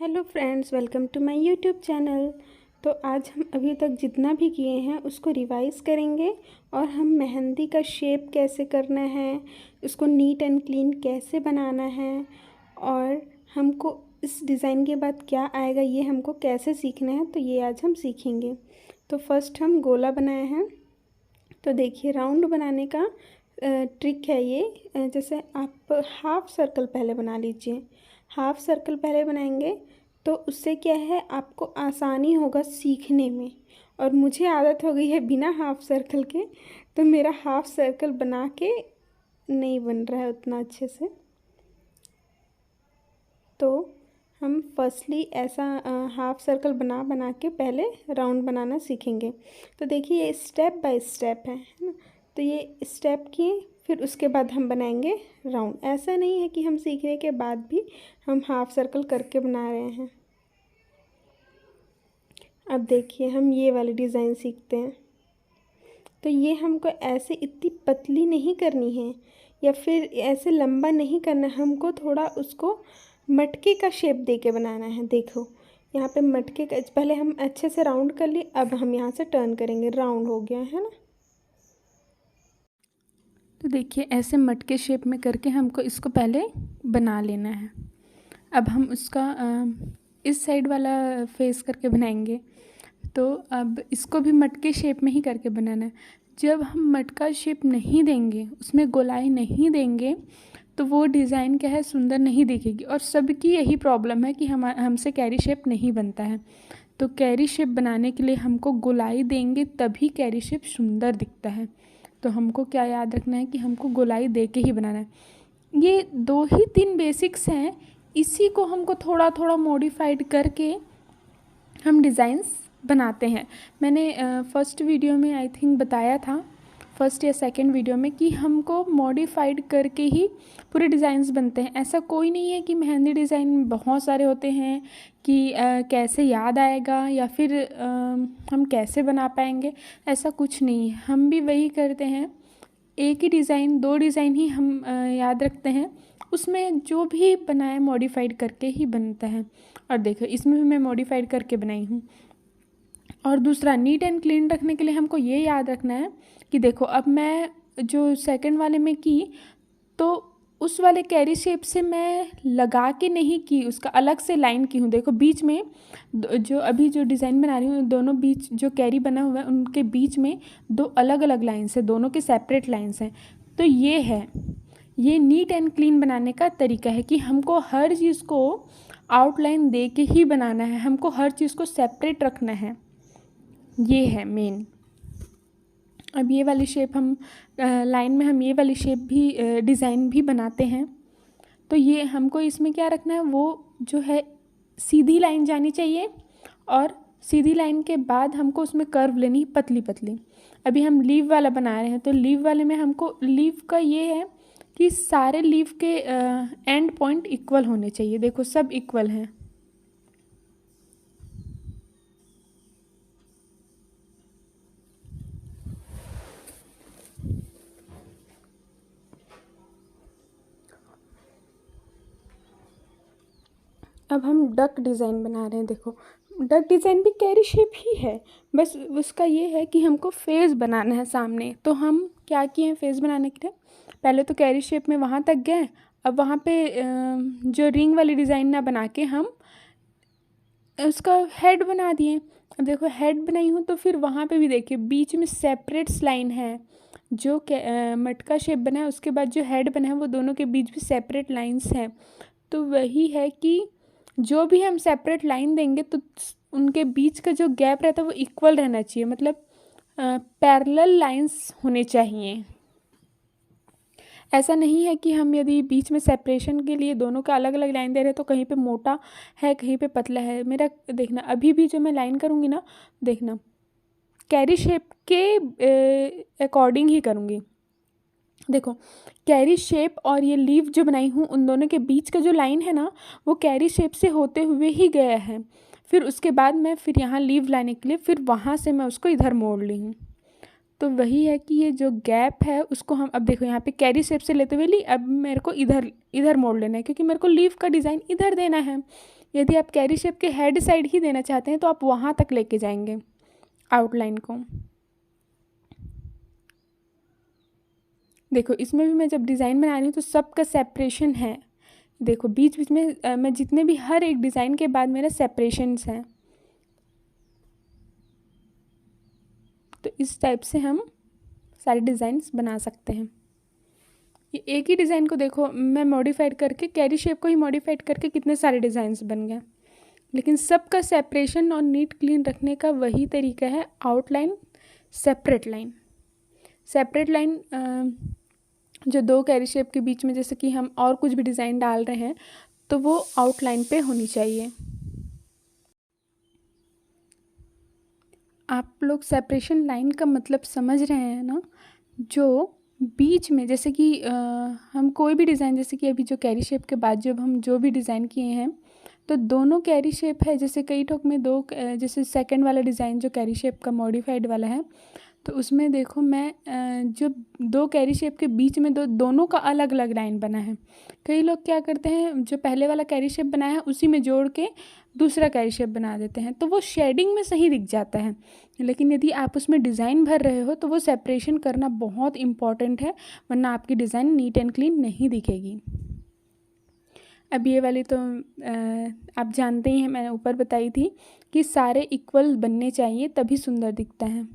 Hello friends, welcome to my YouTube channel. तो आज हम अभी तक जितना भी किए हैं उसको रिवाइज़ करेंगे और हम मेहंदी का शेप कैसे करना है, उसको नीट एंड क्लीन कैसे बनाना है और हमको इस डिज़ाइन के बाद क्या आएगा ये हमको कैसे सीखना है, तो ये आज हम सीखेंगे। तो फर्स्ट हम गोला बनाए हैं। तो देखिए, राउंड बनाने का ट्रिक है ये। जैसे आप हाफ सर्कल पहले बना लीजिए। हाफ सर्कल पहले बनाएंगे तो उससे क्या है, आपको आसानी होगा सीखने में। और मुझे आदत हो गई है बिना हाफ सर्कल के, तो मेरा हाफ सर्कल बना के नहीं बन रहा है उतना अच्छे से। तो हम फर्स्टली ऐसा हाफ सर्कल बना बना के पहले राउंड बनाना सीखेंगे। तो देखिए, ये स्टेप बाय स्टेप है ना। तो ये स्टेप किए, फिर उसके बाद हम बनाएंगे राउंड। ऐसा नहीं है कि हम सीखने के बाद भी हम हाफ सर्कल करके बना रहे हैं। अब देखिए, हम ये वाली डिज़ाइन सीखते हैं। तो ये हमको ऐसे इतनी पतली नहीं करनी है या फिर ऐसे लंबा नहीं करना है, हमको थोड़ा उसको मटके का शेप दे के बनाना है। देखो, यहाँ पे मटके का पहले हम अच्छे से राउंड कर लिए, अब हम यहाँ से टर्न करेंगे, राउंड हो गया है ना। तो देखिए, ऐसे मटके शेप में करके हमको इसको पहले बना लेना है। अब हम उसका इस साइड वाला फेस करके बनाएंगे। तो अब इसको भी मटके शेप में ही करके बनाना है। जब हम मटका शेप नहीं देंगे, उसमें गोलाई नहीं देंगे, तो वो डिज़ाइन क्या है, सुंदर नहीं दिखेगी। और सबकी यही प्रॉब्लम है कि हमसे कैरी शेप नहीं बनता है। तो कैरी शेप बनाने के लिए हमको गोलाई देंगे, तभी कैरी शेप सुंदर दिखता है। तो हमको क्या याद रखना है कि हमको गोलाई दे के ही बनाना है। ये 2 ही 3 बेसिक्स हैं, इसी को हमको थोड़ा थोड़ा मॉडिफाइड करके हम डिज़ाइंस बनाते हैं। मैंने फर्स्ट वीडियो में आई थिंक बताया था, फर्स्ट या सेकंड वीडियो में, कि हमको मॉडिफाइड करके ही पूरे डिज़ाइंस बनते हैं। ऐसा कोई नहीं है कि मेहंदी डिज़ाइन में बहुत सारे होते हैं कि कैसे याद आएगा या फिर हम कैसे बना पाएंगे, ऐसा कुछ नहीं है। हम भी वही करते हैं, एक ही डिज़ाइन 2 डिज़ाइन ही हम याद रखते हैं, उसमें जो भी बनाए मॉडिफाइड करके ही बनता है। और देखो, इसमें भी मैं मॉडिफाइड करके बनाई हूँ। और दूसरा, नीट एंड क्लीन रखने के लिए हमको ये याद रखना है कि देखो, अब मैं जो सेकंड वाले में की, तो उस वाले कैरी शेप से मैं लगा के नहीं की, उसका अलग से लाइन की हूँ। देखो, बीच में जो अभी जो डिज़ाइन बना रही हूँ, दोनों बीच जो कैरी बना हुआ है उनके बीच में 2 अलग अलग लाइन्स हैं, दोनों के सेपरेट लाइन्स हैं। तो ये है, ये नीट एंड क्लीन बनाने का तरीका है कि हमको हर चीज़ को आउटलाइन दे के ही बनाना है, हमको हर चीज़ को सेपरेट रखना है। ये है मेन। अब ये वाली शेप हम लाइन में हम ये वाली शेप भी डिज़ाइन भी बनाते हैं। तो ये हमको इसमें क्या रखना है, वो जो है सीधी लाइन जानी चाहिए, और सीधी लाइन के बाद हमको उसमें कर्व लेनी पतली पतली। अभी हम लीव वाला बना रहे हैं, तो लीव वाले में हमको लीव का ये है कि सारे लीव के एंड पॉइंट इक्वल होने चाहिए। देखो, सब इक्वल हैं। अब हम डक डिज़ाइन बना रहे हैं। देखो, डक डिज़ाइन भी कैरी शेप ही है, बस उसका ये है कि हमको फेस बनाना है सामने। तो हम क्या किए हैं, फेस बनाने के लिए पहले तो कैरी शेप में वहाँ तक गए। अब वहाँ पे जो रिंग वाली डिज़ाइन ना बना के हम उसका हेड बना दिए। अब देखो, हेड बनाई हूँ, तो फिर वहाँ पे भी देखिए बीच में सेपरेट लाइन है। जो मटका शेप बना है, उसके बाद जो हेड बना है, वो दोनों के बीच भी सेपरेट लाइंस हैं। तो वही है कि जो भी हम सेपरेट लाइन देंगे, तो उनके बीच का जो गैप रहता है वो इक्वल रहना चाहिए, मतलब पैरेलल लाइंस होने चाहिए। ऐसा नहीं है कि हम यदि बीच में सेपरेशन के लिए दोनों का अलग अलग लाइन दे रहे हैं, तो कहीं पे मोटा है कहीं पे पतला है। मेरा देखना, अभी भी जो मैं लाइन करूँगी ना, देखना कैरी शेप के अकॉर्डिंग ही करूँगी। देखो, कैरी शेप और ये लीव जो बनाई हूँ, उन दोनों के बीच का जो लाइन है ना, वो कैरी शेप से होते हुए ही गया है। फिर उसके बाद मैं फिर यहाँ लीव लाने के लिए फिर वहाँ से मैं उसको इधर मोड़ ली हूँ। तो वही है कि ये जो गैप है उसको हम, अब देखो यहाँ पे कैरी शेप से लेते हुए ली, अब मेरे को इधर इधर मोड़ लेना है, क्योंकि मेरे को लीव का डिज़ाइन इधर देना है, यदि आप कैरी शेप के हेड साइड ही देना चाहते हैं तो आप वहाँ तक लेके जाएंगे आउटलाइन को। देखो इसमें भी मैं जब डिज़ाइन बना रही हूँ तो सबका सेपरेशन है। देखो बीच बीच में मैं जितने भी हर एक डिज़ाइन के बाद मेरा सेपरेशंस हैं। तो इस टाइप से हम सारे डिज़ाइंस बना सकते हैं। ये एक ही डिज़ाइन को देखो मैं मॉडिफाइड करके कैरी शेप को ही मॉडिफाइड करके कितने सारे डिज़ाइंस बन गए। लेकिन सबका सेपरेशन और नीट क्लीन रखने का वही तरीका है, outline separate line. Separate line जो दो कैरी शेप के बीच में जैसे कि हम और कुछ भी डिज़ाइन डाल रहे हैं तो वो आउटलाइन पे होनी चाहिए। आप लोग सेपरेशन लाइन का मतलब समझ रहे हैं ना? जो बीच में जैसे कि हम कोई भी डिज़ाइन, जैसे कि अभी जो कैरी शेप के बाद जब हम जो भी डिज़ाइन किए हैं तो दोनों कैरी शेप है, जैसे कई ठोक में दो, जैसे सेकंड वाला डिज़ाइन जो कैरी शेप का मॉडिफाइड वाला है तो उसमें देखो मैं जो दो कैरी शेप के बीच में दोनों का अलग अलग लाइन बना है। कई लोग क्या करते हैं, जो पहले वाला कैरी शेप बनाया है उसी में जोड़ के दूसरा कैरी शेप बना देते हैं तो वो शेडिंग में सही दिख जाता है। लेकिन यदि आप उसमें डिज़ाइन भर रहे हो तो वो सेपरेशन करना बहुत इम्पॉर्टेंट है, वरना आपकी डिज़ाइन नीट एंड क्लीन नहीं दिखेगी। अब ये वाली तो आप जानते ही हैं, मैंने ऊपर बताई थी कि सारे इक्वल बनने चाहिए तभी सुंदर दिखता है।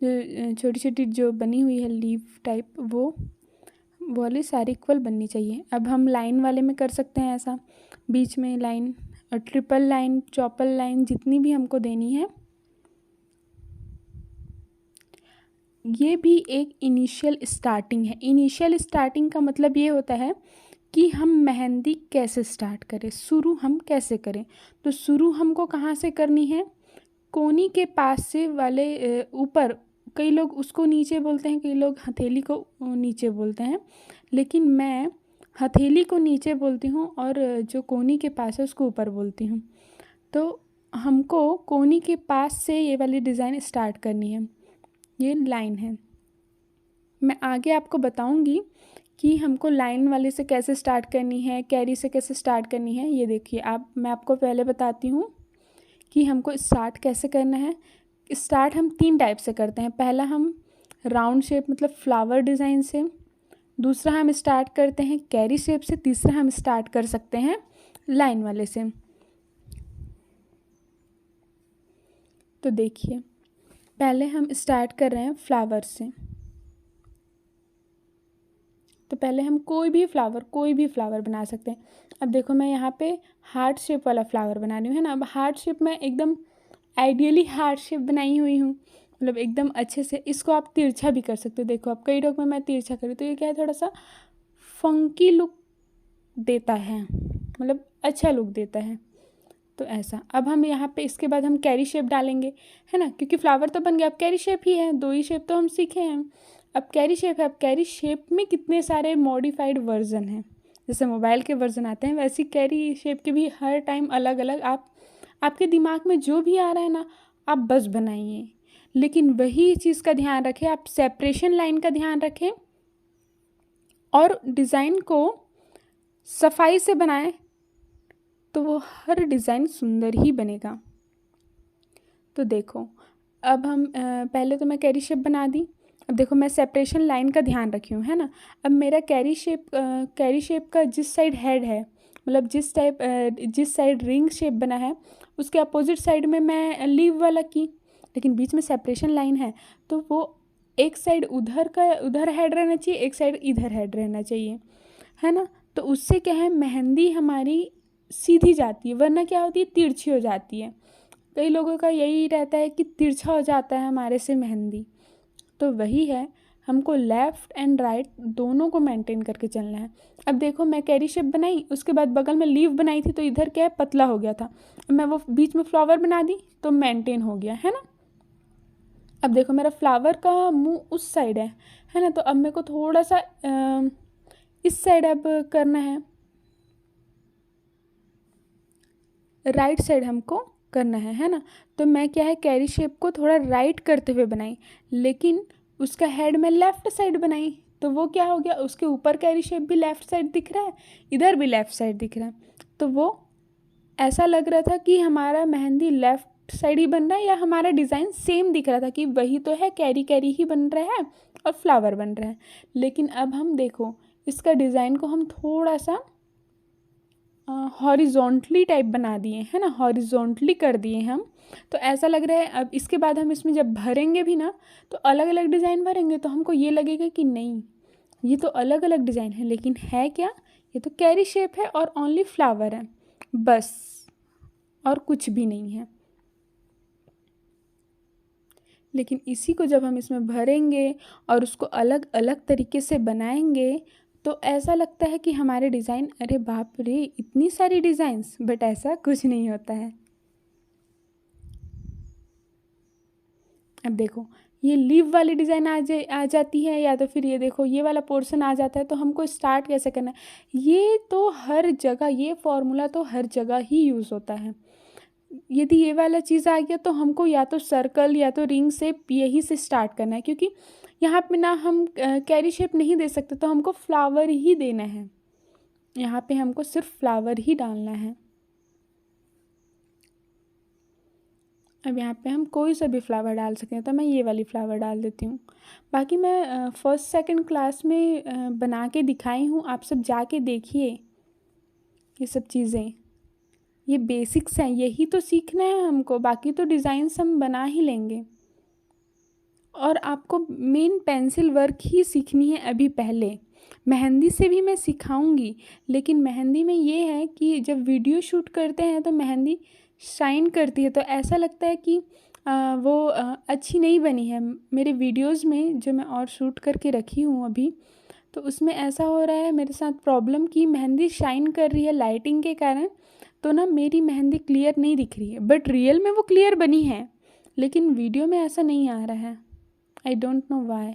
जो छोटी छोटी जो बनी हुई है लीफ टाइप वो वाली सारी इक्वल बननी चाहिए। अब हम लाइन वाले में कर सकते हैं ऐसा, बीच में लाइन और ट्रिपल लाइन, चौपल लाइन जितनी भी हमको देनी है। ये भी एक इनिशियल स्टार्टिंग है। इनिशियल स्टार्टिंग का मतलब ये होता है कि हम मेहंदी कैसे स्टार्ट करें, शुरू हम कैसे करें। तो शुरू हमको कहाँ से करनी है, कोनी के पास से वाले ऊपर, कई लोग उसको नीचे बोलते हैं, कई लोग हथेली को नीचे बोलते हैं, लेकिन मैं हथेली को नीचे बोलती हूँ और जो कोनी के पास है उसको ऊपर बोलती हूँ। तो हमको कोनी के पास से ये वाली डिज़ाइन स्टार्ट करनी है। ये लाइन है, मैं आगे आपको बताऊंगी कि हमको लाइन वाले से कैसे स्टार्ट करनी है, कैरी से कैसे स्टार्ट करनी है। ये देखिए मैं आपको पहले बताती हूँ कि हमको स्टार्ट कैसे करना है। स्टार्ट हम 3 टाइप से करते हैं। पहला हम राउंड शेप मतलब फ्लावर डिज़ाइन से, दूसरा हम स्टार्ट करते हैं कैरी शेप से, तीसरा हम स्टार्ट कर सकते हैं लाइन वाले से। तो देखिए पहले हम स्टार्ट कर रहे हैं फ्लावर से। तो पहले हम कोई भी फ्लावर बना सकते हैं। अब देखो मैं यहाँ पे हार्ट शेप वाला फ्लावर बना रही हूँ, है ना। अब हार्ट शेप में एकदम आइडियली हार्ट शेप बनाई हुई हूँ, मतलब एकदम अच्छे से। इसको आप तिरछा भी कर सकते हो। देखो अब कई लोग में मैं तिरछा करी तो ये क्या है, थोड़ा सा फंकी लुक देता है, मतलब अच्छा लुक देता है। तो ऐसा अब हम यहाँ पे इसके बाद हम कैरी शेप डालेंगे, है ना, क्योंकि फ्लावर तो बन गया, अब कैरी शेप ही है, 2 ही शेप तो हम सीखे हैं। अब कैरी शेप है, अब कैरी शेप में कितने सारे मॉडिफाइड वर्जन हैं, जैसे मोबाइल के वर्जन आते हैं वैसे कैरी शेप के भी हर टाइम अलग अलग। आपके दिमाग में जो भी आ रहा है ना आप बस बनाइए, लेकिन वही चीज़ का ध्यान रखें, आप सेपरेशन लाइन का ध्यान रखें और डिज़ाइन को सफाई से बनाएं तो वो हर डिज़ाइन सुंदर ही बनेगा। तो देखो अब हम पहले तो मैं कैरी शेप बना दी। अब देखो मैं सेपरेशन लाइन का ध्यान रखी हूँ, है ना। अब मेरा कैरी शेप का जिस साइड हेड है, मतलब जिस साइड रिंग शेप बना है उसके अपोजिट साइड में मैं लीव वाला की, लेकिन बीच में सेपरेशन लाइन है तो वो एक साइड उधर हेड रहना चाहिए, एक साइड इधर हेड रहना चाहिए, है ना। तो उससे क्या है, मेहंदी हमारी सीधी जाती है, वरना क्या होती है, तिरछी हो जाती है। कई लोगों का यही रहता है कि तिरछा हो जाता है हमारे से मेहंदी। तो वही है, हमको लेफ़्ट एंड राइट दोनों को मेंटेन करके चलना है। अब देखो मैं कैरी शेप बनाई, उसके बाद बगल में लीव बनाई थी तो इधर क्या है, पतला हो गया था। मैं वो बीच में फ्लावर बना दी तो मेंटेन हो गया, है ना। अब देखो मेरा फ्लावर का मुंह उस साइड है ना। तो अब मेरे को थोड़ा सा इस साइड अब करना है, राइट साइड हमको करना है ना। तो मैं क्या है, कैरी शेप को थोड़ा राइट करते हुए बनाई, लेकिन उसका हेड में लेफ़्ट साइड बनाई तो वो क्या हो गया, उसके ऊपर कैरी शेप भी लेफ़्ट साइड दिख रहा है, इधर भी लेफ़्ट साइड दिख रहा है, तो वो ऐसा लग रहा था कि हमारा मेहंदी लेफ़्ट साइड ही बन रहा है या हमारा डिज़ाइन सेम दिख रहा था कि वही तो है, कैरी कैरी ही बन रहा है और फ्लावर बन रहा है। लेकिन अब हम देखो इसका डिज़ाइन को हम थोड़ा सा हॉरिजॉन्टली टाइप बना दिए है ना, हॉरिजॉन्टली कर दिए हम। तो ऐसा लग रहा है अब इसके बाद हम इसमें जब भरेंगे भी ना तो अलग अलग डिज़ाइन भरेंगे तो हमको ये लगेगा कि नहीं ये तो अलग अलग डिज़ाइन है, लेकिन है क्या, ये तो कैरी शेप है और ओनली फ्लावर है बस, और कुछ भी नहीं है। लेकिन इसी को जब हम इसमें भरेंगे और उसको अलग अलग तरीके से बनाएंगे तो ऐसा लगता है कि हमारे डिज़ाइन, अरे बाप रे इतनी सारी डिज़ाइंस, बट ऐसा कुछ नहीं होता है। अब देखो ये लीव वाली डिज़ाइन आ जाती है, या तो फिर ये देखो ये वाला पोर्शन आ जाता है। तो हमको स्टार्ट कैसे करना है, ये तो हर जगह, ये फॉर्मूला तो हर जगह ही यूज़ होता है। यदि ये वाला चीज़ आ गया तो हमको या तो सर्कल या तो रिंग शेप यही से स्टार्ट करना है, क्योंकि यहाँ पे ना हम कैरी शेप नहीं दे सकते, तो हमको फ्लावर ही देना है। यहाँ पे हमको सिर्फ फ्लावर ही डालना है। अब यहाँ पे हम कोई सा भी फ्लावर डाल सकते हैं, तो मैं ये वाली फ्लावर डाल देती हूँ। बाकी मैं फर्स्ट सेकंड क्लास में बना के दिखाई हूँ, आप सब जाके देखिए ये सब चीज़ें। ये बेसिक्स हैं, यही तो सीखना है हमको, बाकी तो डिज़ाइंस हम बना ही लेंगे। और आपको मेन पेंसिल वर्क ही सीखनी है अभी पहले। मेहंदी से भी मैं सिखाऊंगी, लेकिन मेहंदी में ये है कि जब वीडियो शूट करते हैं तो मेहंदी शाइन करती है, तो ऐसा लगता है कि वो अच्छी नहीं बनी है। मेरे वीडियोस में जो मैं और शूट करके रखी हूँ अभी, तो उसमें ऐसा हो रहा है मेरे साथ प्रॉब्लम कि मेहंदी शाइन कर रही है लाइटिंग के कारण, तो ना मेरी मेहंदी क्लियर नहीं दिख रही है, बट रियल में वो क्लियर बनी है, लेकिन वीडियो में ऐसा नहीं आ रहा है। I don't know why.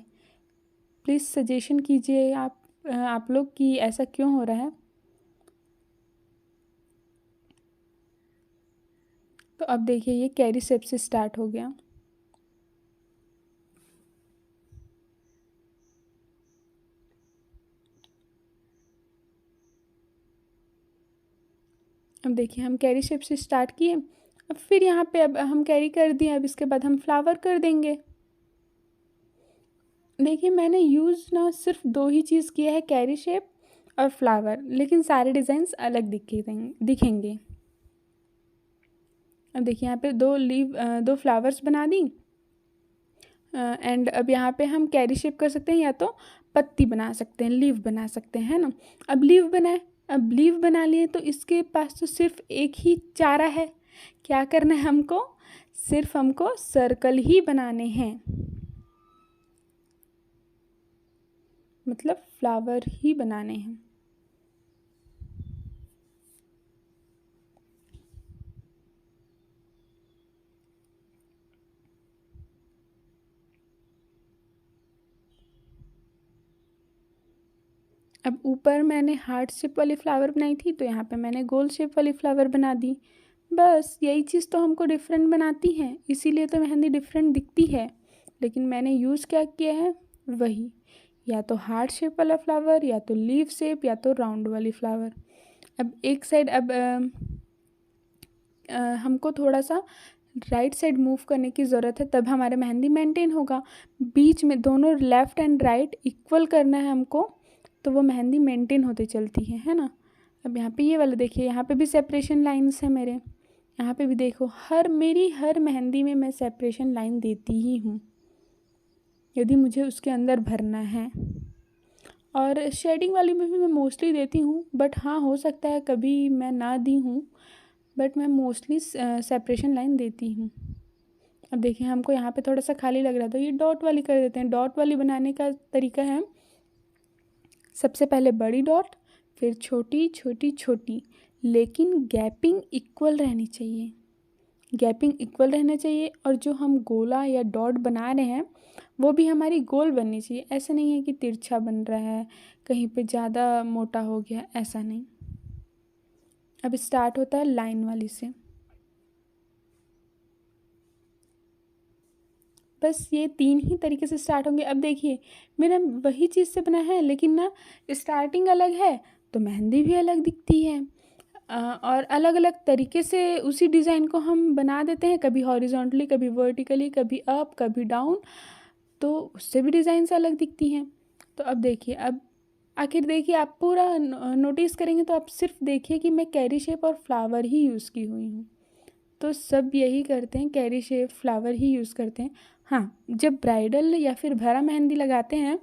Please suggestion कीजिए आप लोग कि ऐसा क्यों हो रहा है। तो अब देखिए ये कैरी शेप से स्टार्ट हो गया। अब देखिए हम कैरी शेप से स्टार्ट किए, अब फिर यहाँ पे अब हम कैरी कर दिए, अब इसके बाद हम फ्लावर कर देंगे। देखिए मैंने यूज़ ना सिर्फ दो ही चीज़ किया है, कैरी शेप और फ्लावर, लेकिन सारे डिज़ाइंस अलग दिखेंगे। अब देखिए यहाँ पे दो फ्लावर्स बना दी, एंड अब यहाँ पे हम कैरी शेप कर सकते हैं, या तो पत्ती बना सकते हैं, लीव बना सकते हैं, है ना। अब लीव बना लिए तो इसके पास तो सिर्फ एक ही चारा है, क्या करना है हमको, सिर्फ हमको सर्कल ही बनाने हैं, मतलब फ्लावर ही बनाने हैं। अब ऊपर मैंने हार्ट शेप वाली फ्लावर बनाई थी, तो यहाँ पे मैंने गोल शेप वाली फ्लावर बना दी। बस यही चीज़ तो हमको डिफरेंट बनाती है, इसीलिए तो मेहंदी डिफरेंट दिखती है। लेकिन मैंने यूज़ क्या किया है, वही, या तो हार्ट शेप वाला फ्लावर, या तो लीफ शेप, या तो राउंड वाली फ्लावर। अब एक साइड हमको थोड़ा सा राइट साइड मूव करने की ज़रूरत है, तब हमारा मेहंदी मेंटेन होगा। बीच में दोनों लेफ़्ट एंड राइट इक्वल करना है हमको, तो वो मेहंदी मेंटेन होते चलती है ना। अब यहाँ पे ये वाला देखिए, यहाँ पे भी सेपरेशन लाइंस है मेरे, यहाँ पे भी देखो, मेरी हर मेहंदी में मैं सेपरेशन लाइन देती ही हूँ यदि मुझे उसके अंदर भरना है। और शेडिंग वाली में भी मैं मोस्टली देती हूँ, बट हाँ हो सकता है कभी मैं ना दी हूँ, बट मैं मोस्टली सेपरेशन लाइन देती हूँ। अब देखिए हमको यहाँ पे थोड़ा सा खाली लग रहा था, ये डॉट वाली कर देते हैं। डॉट वाली बनाने का तरीका है, सबसे पहले बड़ी डॉट, फिर छोटी छोटी छोटी, लेकिन गैपिंग इक्वल रहनी चाहिए, गैपिंग इक्वल रहना चाहिए। और जो हम गोला या डॉट बना रहे हैं वो भी हमारी गोल बननी चाहिए, ऐसा नहीं है कि तिरछा बन रहा है, कहीं पे ज़्यादा मोटा हो गया, ऐसा नहीं। अब स्टार्ट होता है लाइन वाली से, बस ये 3 ही तरीके से स्टार्ट होंगे। अब देखिए मेरा वही चीज़ से बना है, लेकिन ना स्टार्टिंग अलग है तो मेहंदी भी अलग दिखती है। और अलग अलग तरीके से उसी डिज़ाइन को हम बना देते हैं, कभी हॉरिजॉन्टली, कभी वर्टिकली, कभी अप, कभी डाउन, तो उससे भी डिज़ाइंस अलग दिखती हैं। तो अब देखिए, अब आखिर देखिए, आप पूरा नोटिस करेंगे तो आप सिर्फ देखिए कि मैं कैरी शेप और फ्लावर ही यूज़ की हुई हूँ। तो सब यही करते हैं, कैरी शेप फ्लावर ही यूज़ करते हैं। हाँ, जब ब्राइडल या फिर भरा मेहंदी लगाते हैं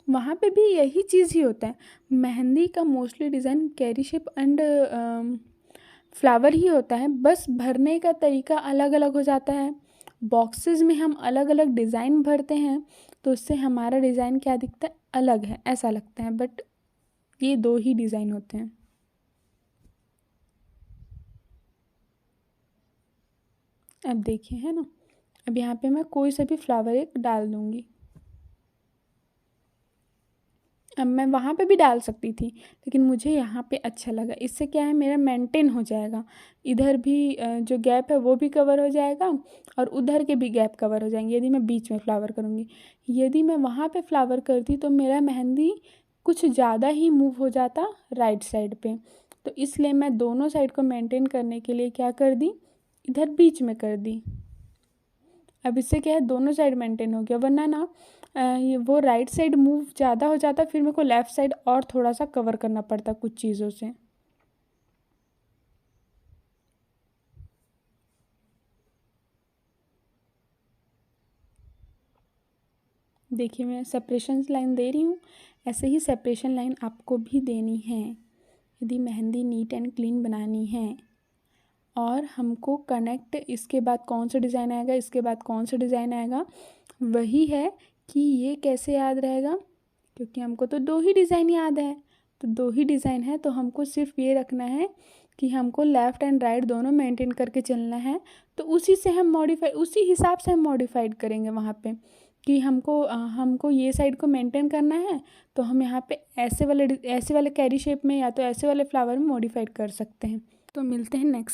वहाँ पे भी यही चीज़ ही होता है। मेहंदी का मोस्टली डिज़ाइन कैरी शेप एंड फ्लावर ही होता है, बस भरने का तरीका अलग अलग हो जाता है। बॉक्सेस में हम अलग अलग डिज़ाइन भरते हैं तो उससे हमारा डिज़ाइन क्या दिखता है, अलग है ऐसा लगता है, बट ये दो ही डिज़ाइन होते हैं। अब देखिए, है ना, अब यहाँ पे मैं कोई सा भी फ्लावर एक डाल दूँगी। अब मैं वहाँ पे भी डाल सकती थी, लेकिन मुझे यहाँ पे अच्छा लगा। इससे क्या है, मेरा मेंटेन हो जाएगा, इधर भी जो गैप है वो भी कवर हो जाएगा और उधर के भी गैप कवर हो जाएंगे यदि मैं बीच में फ्लावर करूँगी। यदि मैं वहाँ पे फ्लावर करती तो मेरा मेहंदी कुछ ज़्यादा ही मूव हो जाता राइट साइड पे। तो इसलिए मैं दोनों साइड को मेंटेन करने के लिए क्या कर दी, इधर बीच में कर दी। अब इससे क्या है, दोनों साइड मेंटेन हो गया, वरना ना ये वो राइट साइड मूव ज़्यादा हो जाता, फिर मेरे को लेफ़्ट साइड और थोड़ा सा कवर करना पड़ता कुछ चीज़ों से। देखिए, मैं सेपरेशन लाइन दे रही हूँ, ऐसे ही सेपरेशन लाइन आपको भी देनी है यदि मेहंदी नीट एंड क्लीन बनानी है। और हमको कनेक्ट, इसके बाद कौन सा डिज़ाइन आएगा, इसके बाद कौन सा डिज़ाइन आएगा, वही है कि ये कैसे याद रहेगा, क्योंकि हमको तो दो ही डिज़ाइन याद है। तो दो ही डिज़ाइन है तो हमको सिर्फ ये रखना है कि हमको लेफ़्ट एंड राइट दोनों मेंटेन करके चलना है। तो उसी से हम मॉडिफाई, उसी हिसाब से हम मॉडिफाइड करेंगे वहाँ पे कि हमको ये साइड को मेंटेन करना है, तो हम यहाँ पे ऐसे वाले कैरी शेप में या तो ऐसे वाले फ्लावर में मॉडिफाइड कर सकते हैं। तो मिलते हैं नेक्स्ट।